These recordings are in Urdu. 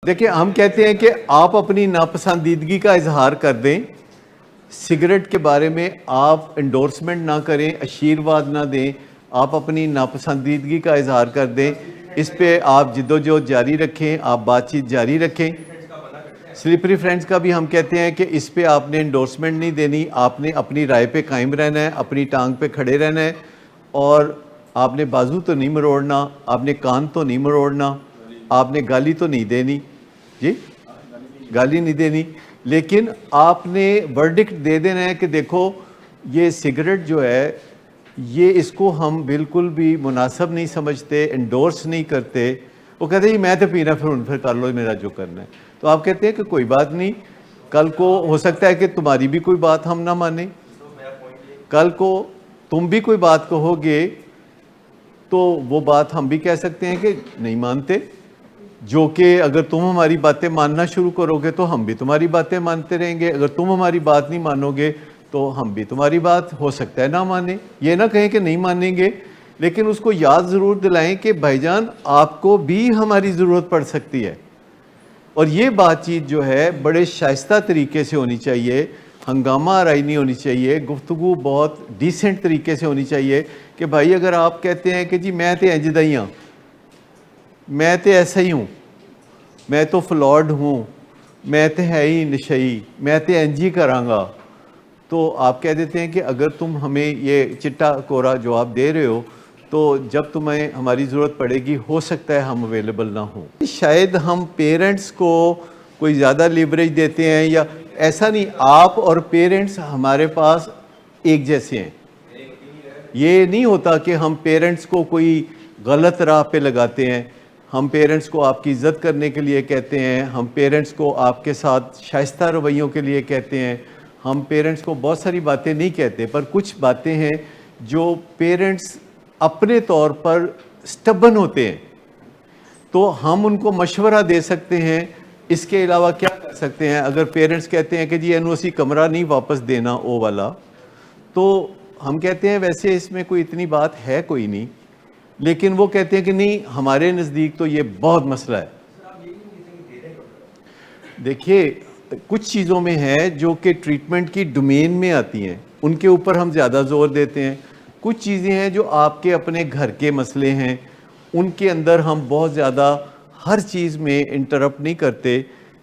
دیکھیں ہم کہتے ہیں کہ آپ اپنی ناپسندیدگی کا اظہار کر دیں، سگریٹ کے بارے میں آپ انڈورسمنٹ نہ کریں، آشیرواد نہ دیں، آپ اپنی ناپسندیدگی کا اظہار کر دیں، اس پہ آپ جدوجہد جاری رکھیں، آپ بات چیت جاری رکھیں۔ سلپری فرینڈز کا بھی ہم کہتے ہیں کہ اس پہ آپ نے انڈورسمنٹ نہیں دینی، آپ نے اپنی رائے پہ قائم رہنا ہے، اپنی ٹانگ پہ کھڑے رہنا ہے، اور آپ نے بازو تو نہیں مروڑنا، آپ نے کان تو نہیں مروڑنا، آپ نے گالی تو نہیں دینی، جی گالی نہیں دینی، لیکن آپ نے ورڈکٹ دے دینا ہے کہ دیکھو یہ سگریٹ جو ہے یہ اس کو ہم بالکل بھی مناسب نہیں سمجھتے، انڈورس نہیں کرتے۔ وہ کہتے ہیں جی میں تو پینا، پھر کر لو میرا جو کرنا ہے۔ تو آپ کہتے ہیں کہ کوئی بات نہیں، کل کو ہو سکتا ہے کہ تمہاری بھی کوئی بات ہم نہ مانیں، کل کو تم بھی کوئی بات کہو گے تو وہ بات ہم بھی کہہ سکتے ہیں کہ نہیں مانتے، جو کہ اگر تم ہماری باتیں ماننا شروع کرو گے تو ہم بھی تمہاری باتیں مانتے رہیں گے، اگر تم ہماری بات نہیں مانو گے تو ہم بھی تمہاری بات ہو سکتا ہے نہ مانیں۔ یہ نہ کہیں کہ نہیں مانیں گے، لیکن اس کو یاد ضرور دلائیں کہ بھائی جان آپ کو بھی ہماری ضرورت پڑ سکتی ہے، اور یہ بات چیت جو ہے بڑے شائستہ طریقے سے ہونی چاہیے، ہنگامہ آرائی نہیں ہونی چاہیے، گفتگو بہت ڈیسنٹ طریقے سے ہونی چاہیے کہ بھائی اگر آپ کہتے ہیں کہ جی میں تے انج ہی ہاں، میں تے ایسا ہی ہوں، میں تو فلاڈ ہوں، میں تے ہے ہی نشئی، میں تے انج ہی کراں گا، تو آپ کہہ دیتے ہیں کہ اگر تم ہمیں یہ چٹا کورا جواب دے رہے ہو تو جب تمہیں ہماری ضرورت پڑے گی ہو سکتا ہے ہم اویلیبل نہ ہوں۔ شاید ہم پیرنٹس کو کوئی زیادہ لیوریج دیتے ہیں، یا ایسا نہیں، آپ اور پیرنٹس ہمارے پاس ایک جیسے ہیں۔ یہ نہیں ہوتا کہ ہم پیرنٹس کو کوئی غلط راہ پہ لگاتے ہیں، ہم پیرنٹس کو آپ کی عزت کرنے کے لیے کہتے ہیں، ہم پیرنٹس کو آپ کے ساتھ شائستہ رویوں کے لیے کہتے ہیں، ہم پیرنٹس کو بہت ساری باتیں نہیں کہتے، پر کچھ باتیں ہیں جو پیرنٹس اپنے طور پر سٹبن ہوتے ہیں تو ہم ان کو مشورہ دے سکتے ہیں۔ اس کے علاوہ کیا کر سکتے ہیں؟ اگر پیرنٹس کہتے ہیں کہ جی اینو اسی کمرہ نہیں واپس دینا او والا، تو ہم کہتے ہیں ویسے اس میں کوئی اتنی بات ہے کوئی نہیں، لیکن وہ کہتے ہیں کہ نہیں ہمارے نزدیک تو یہ بہت مسئلہ ہے۔ دیکھیے کچھ چیزوں میں ہے جو کہ ٹریٹمنٹ کی ڈومین میں آتی ہیں، ان کے اوپر ہم زیادہ زور دیتے ہیں۔ کچھ چیزیں ہیں جو آپ کے اپنے گھر کے مسئلے ہیں، ان کے اندر ہم بہت زیادہ ہر چیز میں انٹرپٹ نہیں کرتے،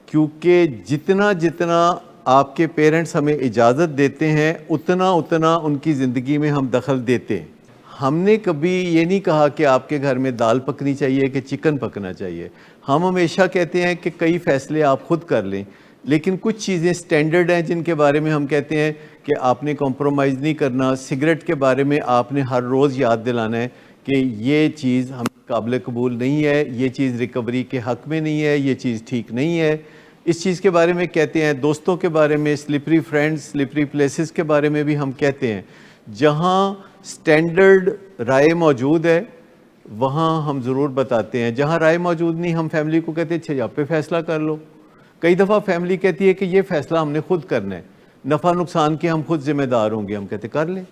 کیونکہ جتنا آپ کے پیرنٹس ہمیں اجازت دیتے ہیں اتنا ان کی زندگی میں ہم دخل دیتے ہیں۔ ہم نے کبھی یہ نہیں کہا کہ آپ کے گھر میں دال پکنی چاہیے کہ چکن پکنا چاہیے، ہم ہمیشہ کہتے ہیں کہ کئی فیصلے آپ خود کر لیں، لیکن کچھ چیزیں سٹینڈرڈ ہیں جن کے بارے میں ہم کہتے ہیں کہ آپ نے کمپرومائز نہیں کرنا۔ سگریٹ کے بارے میں آپ نے ہر روز یاد دلانا ہے کہ یہ چیز ہم قابل قبول نہیں ہے، یہ چیز ریکوری کے حق میں نہیں ہے، یہ چیز ٹھیک نہیں ہے۔ اس چیز کے بارے میں کہتے ہیں، دوستوں کے بارے میں، سلپری فرینڈز، سلپری پلیسز کے بارے میں بھی ہم کہتے ہیں۔ جہاں سٹینڈرڈ رائے موجود ہے وہاں ہم ضرور بتاتے ہیں، جہاں رائے موجود نہیں ہم فیملی کو کہتے ہیں اچھا آپ پہ فیصلہ کر لو۔ کئی دفعہ فیملی کہتی ہے کہ یہ فیصلہ ہم نے خود کرنا ہے، نفع نقصان کے ہم خود ذمہ دار ہوں گے، ہم کہتے کر لیں۔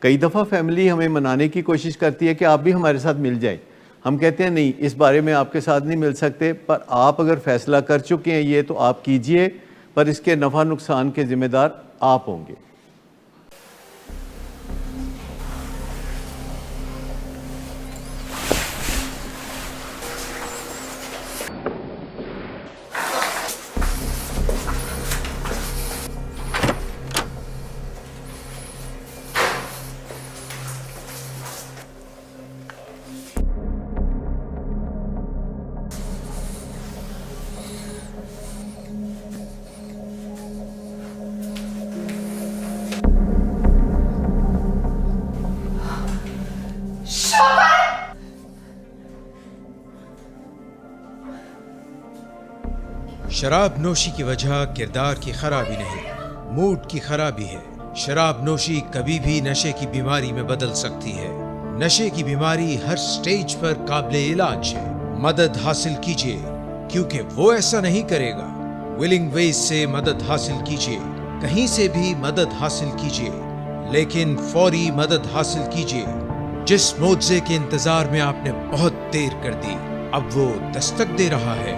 کئی دفعہ فیملی ہمیں منانے کی کوشش کرتی ہے کہ آپ بھی ہمارے ساتھ مل جائیں، ہم کہتے ہیں نہیں اس بارے میں آپ کے ساتھ نہیں مل سکتے، پر آپ اگر فیصلہ کر چکے ہیں یہ تو آپ کیجئے، پر اس کے نفع نقصان کے ذمہ دار آپ ہوں گے۔ شراب نوشی کی وجہ کردار کی خرابی نہیں، موڈ کی خرابی ہے۔ شراب نوشی کبھی بھی نشے کی بیماری میں بدل سکتی ہے۔ نشے کی بیماری ہر سٹیج پر قابل علاج ہے۔ مدد حاصل کیجیے کیونکہ وہ ایسا نہیں کرے گا۔ ولنگ ویز سے مدد حاصل کیجیے، کہیں سے بھی مدد حاصل کیجیے، لیکن فوری مدد حاصل کیجیے۔ جس معجزے کے انتظار میں آپ نے بہت دیر کر دی اب وہ دستک دے رہا ہے۔